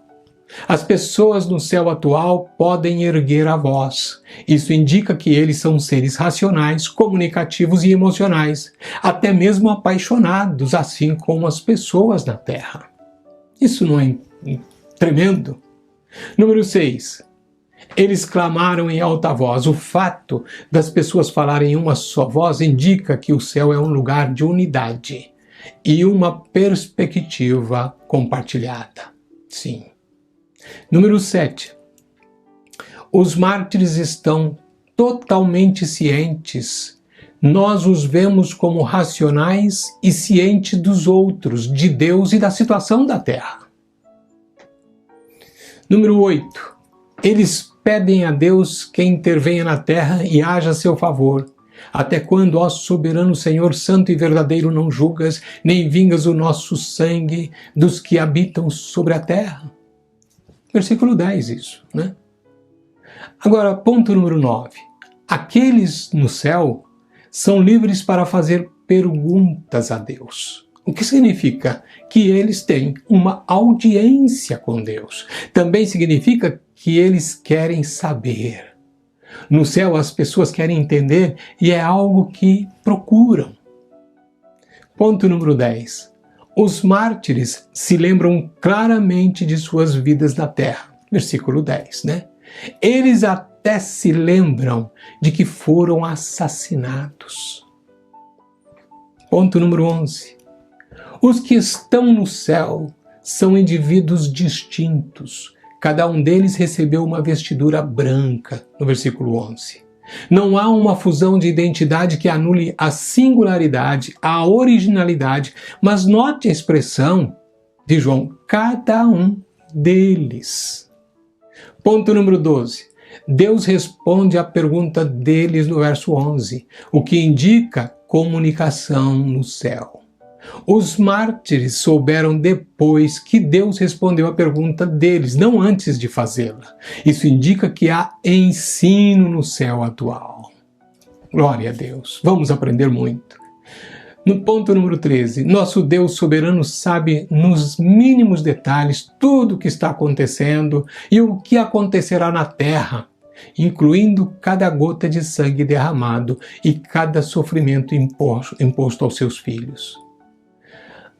As pessoas no céu atual podem erguer a voz. Isso indica que eles são seres racionais, comunicativos e emocionais, até mesmo apaixonados, assim como as pessoas na Terra. Isso não é tremendo? Número 6. Eles clamaram em alta voz. O fato das pessoas falarem em uma só voz indica que o céu é um lugar de unidade e uma perspectiva compartilhada. Sim. Número 7. Os mártires estão totalmente cientes. Nós os vemos como racionais e cientes dos outros, de Deus e da situação da terra. Número 8. Eles pedem a Deus que intervenha na terra e haja a seu favor. Até quando, ó soberano Senhor, santo e verdadeiro, não julgas, nem vingas o nosso sangue dos que habitam sobre a terra? Versículo 10, isso, né? Agora, ponto número 9. Aqueles no céu são livres para fazer perguntas a Deus. O que significa? Que eles têm uma audiência com Deus. Também significa que eles querem saber. No céu, as pessoas querem entender e é algo que procuram. Ponto número 10. Os mártires se lembram claramente de suas vidas na terra. Versículo 10, né? Eles até se lembram de que foram assassinados. Ponto número 11. Os que estão no céu são indivíduos distintos. Cada um deles recebeu uma vestidura branca, no versículo 11. Não há uma fusão de identidade que anule a singularidade, a originalidade, mas note a expressão de João, cada um deles. Ponto número 12. Deus responde à pergunta deles no verso 11, o que indica comunicação no céu. Os mártires souberam depois que Deus respondeu a pergunta deles, não antes de fazê-la. Isso indica que há ensino no céu atual. Glória a Deus. Vamos aprender muito. No ponto número 13, nosso Deus soberano sabe nos mínimos detalhes tudo o que está acontecendo e o que acontecerá na terra, incluindo cada gota de sangue derramado e cada sofrimento imposto aos seus filhos.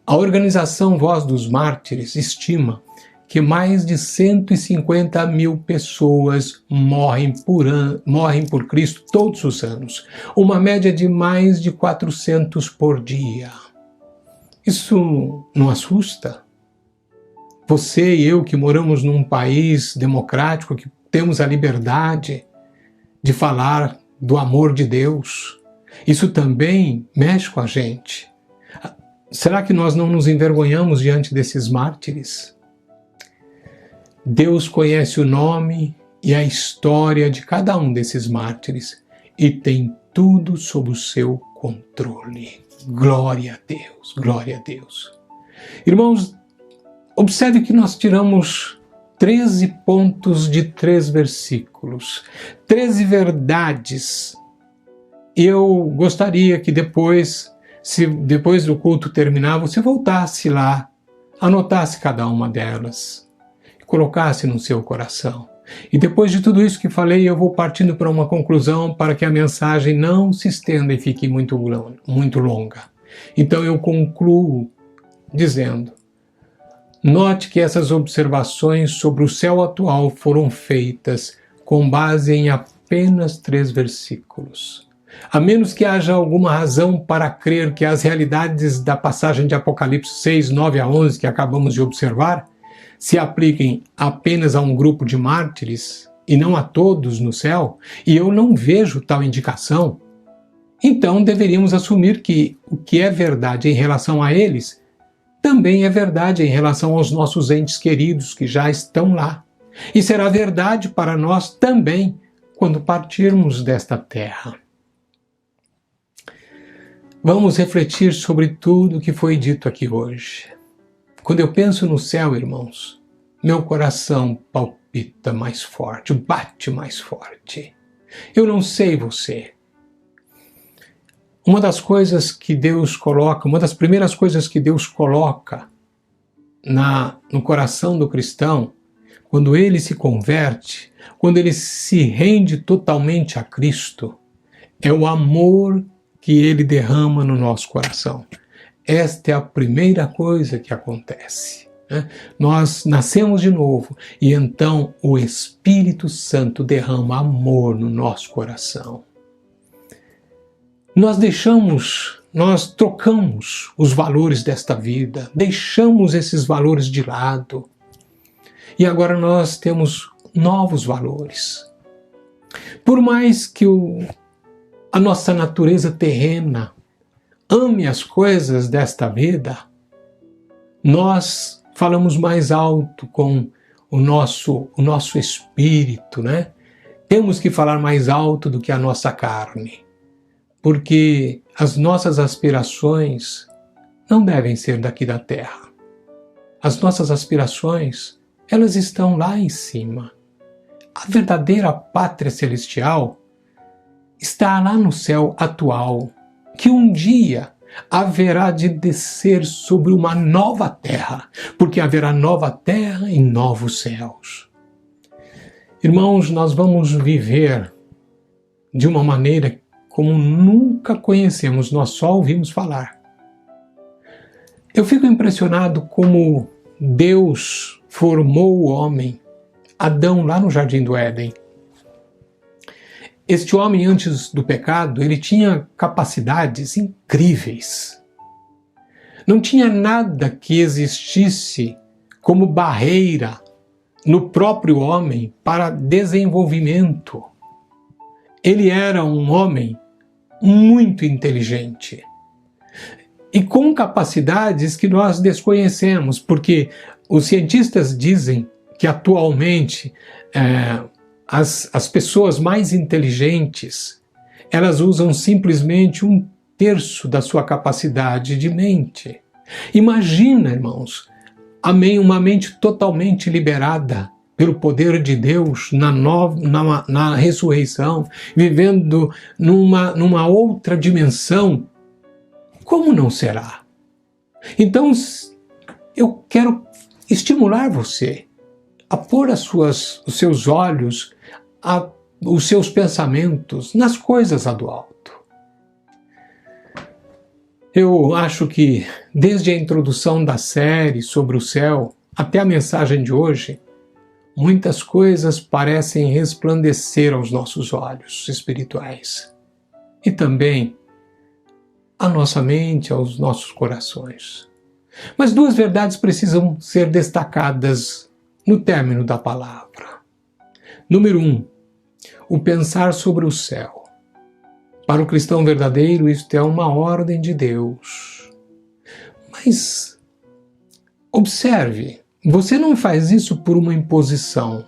A organização Voz dos Mártires estima que mais de 150 mil pessoas morrem por Cristo todos os anos, uma média de mais de 400 por dia. Isso não assusta? Você e eu que moramos num país democrático, que temos a liberdade de falar do amor de Deus, isso também mexe com a gente. Será que nós não nos envergonhamos diante desses mártires? Deus conhece o nome e a história de cada um desses mártires e tem tudo sob o seu controle. Glória a Deus, glória a Deus. Irmãos, observe que nós tiramos 13 pontos de 3 versículos, 13 verdades. E eu gostaria que depois do culto terminar, você voltasse lá, anotasse cada uma delas, colocasse no seu coração. E depois de tudo isso que falei, eu vou partindo para uma conclusão para que a mensagem não se estenda e fique muito longa. Então eu concluo dizendo: note que essas observações sobre o céu atual foram feitas com base em apenas 3 versículos. A menos que haja alguma razão para crer que as realidades da passagem de Apocalipse 6, 9 a 11 que acabamos de observar se apliquem apenas a um grupo de mártires e não a todos no céu, e eu não vejo tal indicação, então deveríamos assumir que o que é verdade em relação a eles também é verdade em relação aos nossos entes queridos que já estão lá. E será verdade para nós também quando partirmos desta terra. Vamos refletir sobre tudo o que foi dito aqui hoje. Quando eu penso no céu, irmãos, meu coração palpita mais forte, bate mais forte. Eu não sei você. Uma das coisas que Deus coloca, uma das primeiras coisas que Deus coloca no coração do cristão, quando ele se converte, quando ele se rende totalmente a Cristo, é o amor que ele derrama no nosso coração. Esta é a primeira coisa que acontece. Nós nascemos de novo e então o Espírito Santo derrama amor no nosso coração. Nós trocamos os valores desta vida, deixamos esses valores de lado e agora nós temos novos valores. Por mais que a nossa natureza terrena ame as coisas desta vida, nós falamos mais alto com o nosso espírito, né? Temos que falar mais alto do que a nossa carne, porque as nossas aspirações não devem ser daqui da terra. As nossas aspirações, elas estão lá em cima. A verdadeira pátria celestial está lá no céu atual, que um dia haverá de descer sobre uma nova terra, porque haverá nova terra e novos céus. Irmãos, nós vamos viver de uma maneira como nunca conhecemos, nós só ouvimos falar. Eu fico impressionado como Deus formou o homem, Adão, lá no Jardim do Éden. Este homem, antes do pecado, ele tinha capacidades incríveis. Não tinha nada que existisse como barreira no próprio homem para desenvolvimento. Ele era um homem muito inteligente e com capacidades que nós desconhecemos, porque os cientistas dizem que atualmente as pessoas mais inteligentes, elas usam simplesmente 1/3 da sua capacidade de mente. Imagina, irmãos, uma mente totalmente liberada pelo poder de Deus na ressurreição, vivendo numa outra dimensão, Como não será? Então, eu quero estimular você a pôr os seus olhos, os seus pensamentos nas coisas lá do alto. Eu acho que desde a introdução da série sobre o céu até a mensagem de hoje, muitas coisas parecem resplandecer aos nossos olhos espirituais e também à nossa mente, aos nossos corações. Mas duas verdades precisam ser destacadas no término da palavra. Número 1, o pensar sobre o céu. Para o cristão verdadeiro, isto é uma ordem de Deus. Mas observe, você não faz isso por uma imposição.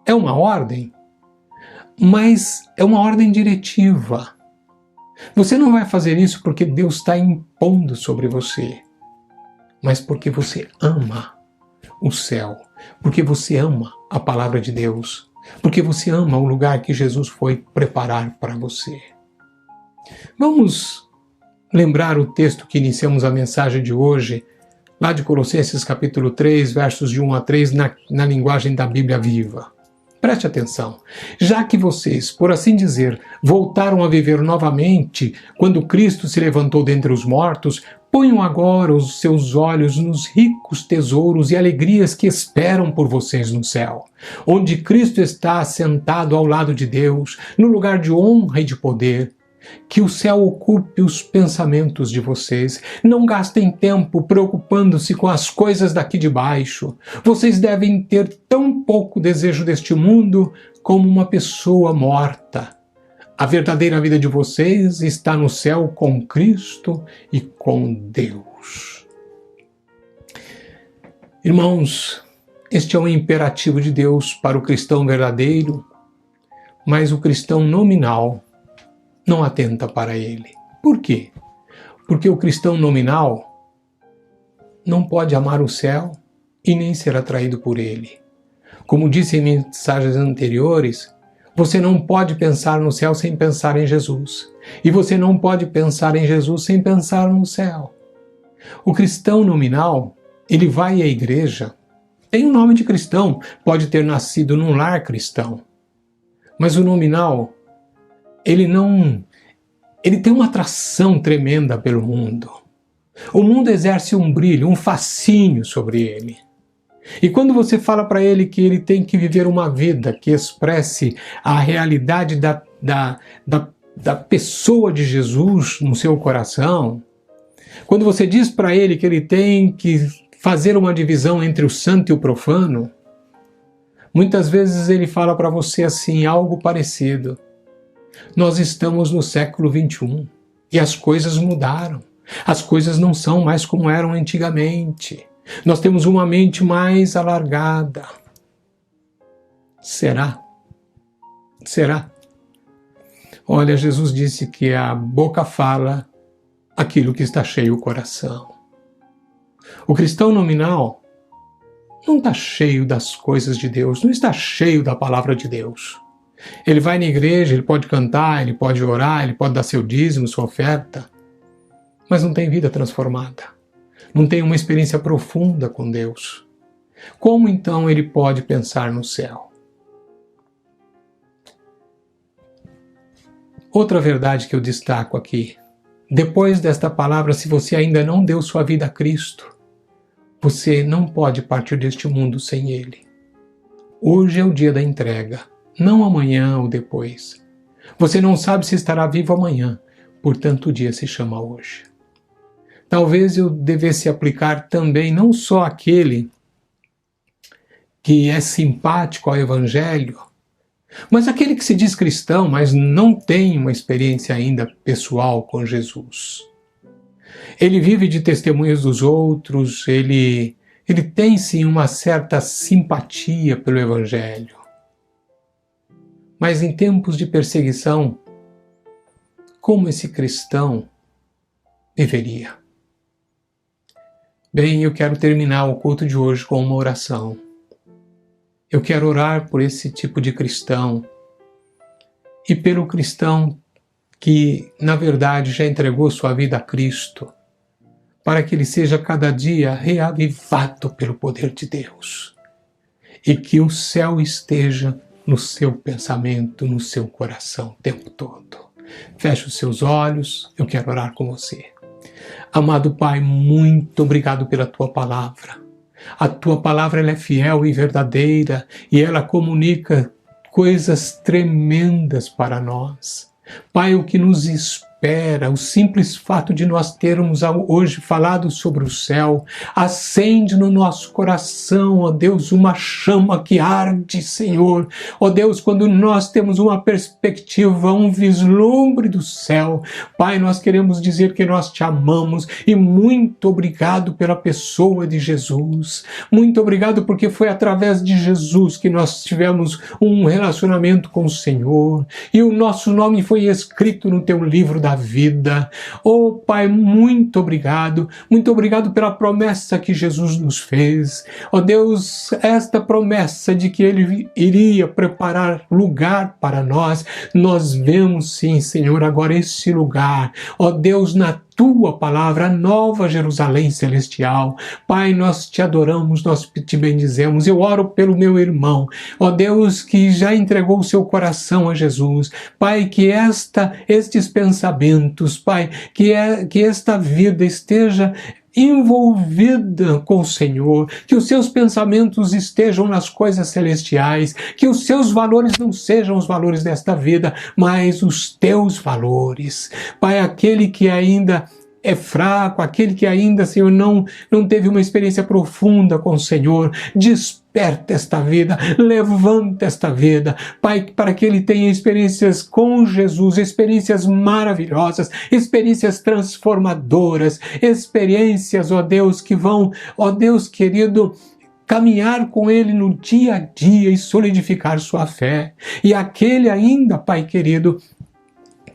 É uma ordem, mas é uma ordem diretiva. Você não vai fazer isso porque Deus está impondo sobre você, mas porque você ama o céu, porque você ama a palavra de Deus, porque você ama o lugar que Jesus foi preparar para você. Vamos lembrar o texto que iniciamos a mensagem de hoje, lá de Colossenses capítulo 3, versos de 1 a 3, na linguagem da Bíblia Viva. Preste atenção. Já que vocês, por assim dizer, voltaram a viver novamente quando Cristo se levantou dentre os mortos, ponham agora os seus olhos nos ricos tesouros e alegrias que esperam por vocês no céu, onde Cristo está assentado ao lado de Deus, no lugar de honra e de poder. Que o céu ocupe os pensamentos de vocês. Não gastem tempo preocupando-se com as coisas daqui de baixo. Vocês devem ter tão pouco desejo deste mundo como uma pessoa morta. A verdadeira vida de vocês está no céu com Cristo e com Deus. Irmãos, este é um imperativo de Deus para o cristão verdadeiro, mas o cristão nominal não atenta para ele. Por quê? Porque o cristão nominal não pode amar o céu e nem ser atraído por ele. Como disse em mensagens anteriores, você não pode pensar no céu sem pensar em Jesus. E você não pode pensar em Jesus sem pensar no céu. O cristão nominal, ele vai à igreja, tem o nome de cristão, pode ter nascido num lar cristão. Mas o nominal, ele tem uma atração tremenda pelo mundo. O mundo exerce um brilho, um fascínio sobre ele. E quando você fala para ele que ele tem que viver uma vida que expresse a realidade da pessoa de Jesus no seu coração, quando você diz para ele que ele tem que fazer uma divisão entre o santo e o profano, muitas vezes ele fala para você assim, algo parecido. Nós estamos no século 21 e as coisas mudaram. As coisas não são mais como eram antigamente. Nós temos uma mente mais alargada. Será? Será? Olha, Jesus disse que a boca fala aquilo que está cheio o coração. O cristão nominal não está cheio das coisas de Deus, não está cheio da palavra de Deus. Ele vai na igreja, ele pode cantar, ele pode orar, ele pode dar seu dízimo, sua oferta, mas não tem vida transformada. Não tem uma experiência profunda com Deus. Como então ele pode pensar no céu? Outra verdade que eu destaco aqui. Depois desta palavra, se você ainda não deu sua vida a Cristo, você não pode partir deste mundo sem Ele. Hoje é o dia da entrega. Não amanhã ou depois. Você não sabe se estará vivo amanhã, portanto o dia se chama hoje. Talvez eu devesse aplicar também não só aquele que é simpático ao Evangelho, mas aquele que se diz cristão, mas não tem uma experiência ainda pessoal com Jesus. Ele vive de testemunhos dos outros, ele tem sim uma certa simpatia pelo Evangelho. Mas em tempos de perseguição, como esse cristão viveria? Bem, eu quero terminar o culto de hoje com uma oração. Eu quero orar por esse tipo de cristão e pelo cristão que, na verdade, já entregou sua vida a Cristo, para que ele seja cada dia reavivado pelo poder de Deus e que o céu esteja no seu pensamento, no seu coração o tempo todo. Feche os seus olhos, eu quero orar com você. Amado Pai, muito obrigado pela Tua palavra. A Tua palavra ela é fiel e verdadeira e ela comunica coisas tremendas para nós. Pai, o que nos espera, o simples fato de nós termos hoje falado sobre o céu, acende no nosso coração, ó Deus, uma chama que arde, Senhor. Ó Deus, quando nós temos uma perspectiva, um vislumbre do céu, Pai, nós queremos dizer que nós te amamos e muito obrigado pela pessoa de Jesus. Muito obrigado porque foi através de Jesus que nós tivemos um relacionamento com o Senhor e o nosso nome foi escrito no teu livro da vida. Oh Pai, muito obrigado pela promessa que Jesus nos fez. Oh Deus, esta promessa de que Ele iria preparar lugar para nós vemos sim, Senhor, agora esse lugar. Oh Deus, na Tua palavra, a nova Jerusalém celestial. Pai, nós te adoramos, nós te bendizemos. Eu oro pelo meu irmão, ó Deus, que já entregou o seu coração a Jesus. Pai, que estes pensamentos, Pai, que esta vida esteja envolvida com o Senhor, que os seus pensamentos estejam nas coisas celestiais, que os seus valores não sejam os valores desta vida, mas os teus valores. Pai, aquele que ainda é fraco, aquele que ainda, Senhor, não teve uma experiência profunda com o Senhor, desperta esta vida, levanta esta vida, Pai, para que ele tenha experiências com Jesus, experiências maravilhosas, experiências transformadoras, experiências, ó Deus, que vão, ó Deus querido, caminhar com Ele no dia a dia e solidificar sua fé. E aquele ainda, Pai querido,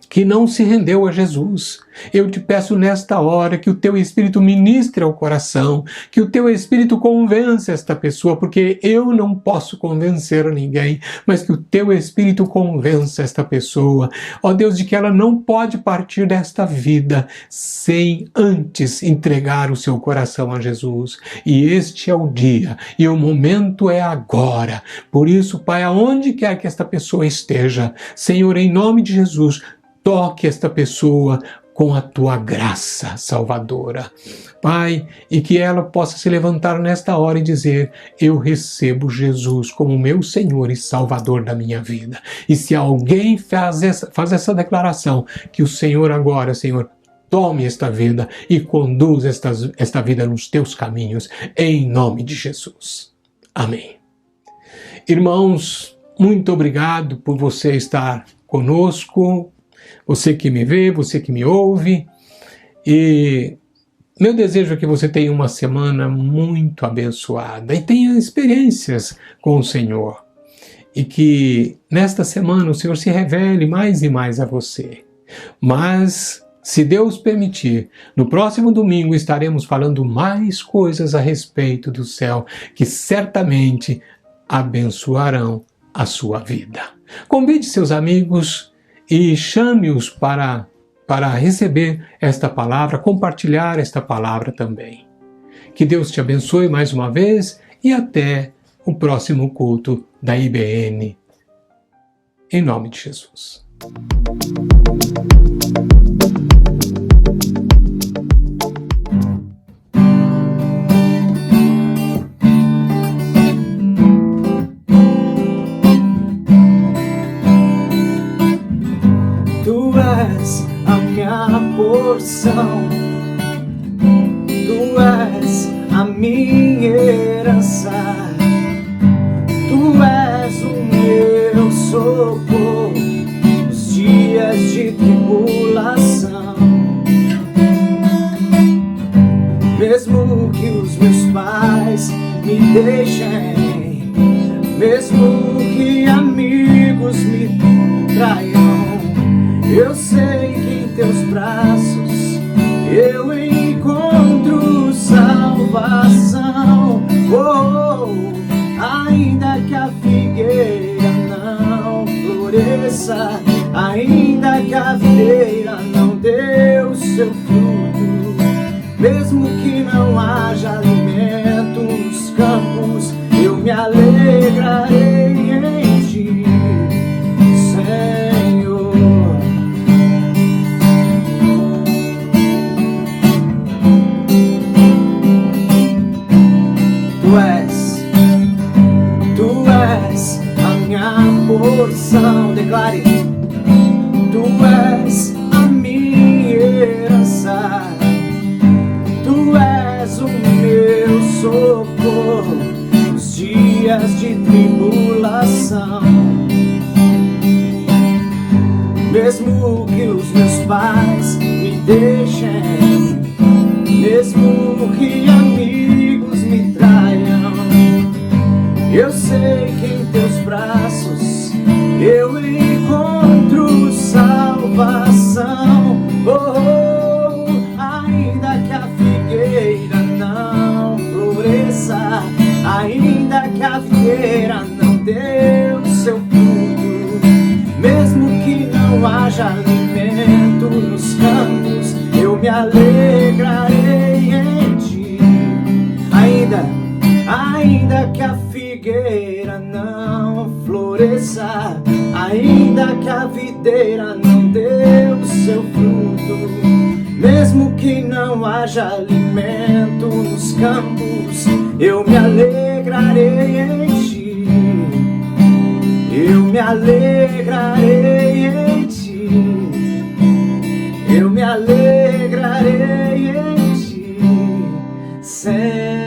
que não se rendeu a Jesus, eu te peço nesta hora que o Teu Espírito ministre ao coração, que o Teu Espírito convença esta pessoa, porque eu não posso convencer ninguém, mas que o Teu Espírito convença esta pessoa, ó Deus, de que ela não pode partir desta vida sem antes entregar o seu coração a Jesus. E este é o dia, e o momento é agora. Por isso, Pai, aonde quer que esta pessoa esteja, Senhor, em nome de Jesus, toque esta pessoa com a Tua graça salvadora, Pai, e que ela possa se levantar nesta hora e dizer: eu recebo Jesus como meu Senhor e Salvador da minha vida. E se alguém faz essa declaração, que o Senhor agora, Senhor, tome esta vida e conduza esta vida nos Teus caminhos, em nome de Jesus. Amém. Irmãos, muito obrigado por você estar conosco, você que me vê, você que me ouve, e meu desejo é que você tenha uma semana muito abençoada e tenha experiências com o Senhor, e que nesta semana o Senhor se revele mais e mais a você. Mas, se Deus permitir, no próximo domingo estaremos falando mais coisas a respeito do céu, que certamente abençoarão a sua vida. Convide seus amigos e chame-os para receber esta palavra, compartilhar esta palavra também. Que Deus te abençoe mais uma vez e até o próximo culto da IBN. Em nome de Jesus. Tu és a minha porção, Tu és a minha herança, Tu és o meu socorro nos dias de tribulação. Mesmo que os meus pais me deixem, mesmo que amigos me traiam, eu sei que em Teus braços eu encontro salvação. Ainda que a figueira não floresça, ainda que a a videira não deu seu fruto, mesmo que não haja alimento nos campos, eu me alegrarei em ti, Senhor. Tu és a minha porção, declare. Tu és a minha herança, Tu és o meu socorro nos dias de tribulação. Mesmo que os meus pais me deixem, mesmo que amigos me traiam, eu sei que em teus braços eu encontro salvação. Oh, ainda que a figueira não floresça, ainda que a videira não deu seu fruto, mesmo que não haja alimento nos campos, eu me alegrarei em ti. Ainda que a figueira não floresça, ainda que a videira não deu seu fruto, mesmo que não haja alimento nos campos, eu me alegrarei em ti. Eu me alegrarei em ti. Eu me alegrarei em ti, Senhor.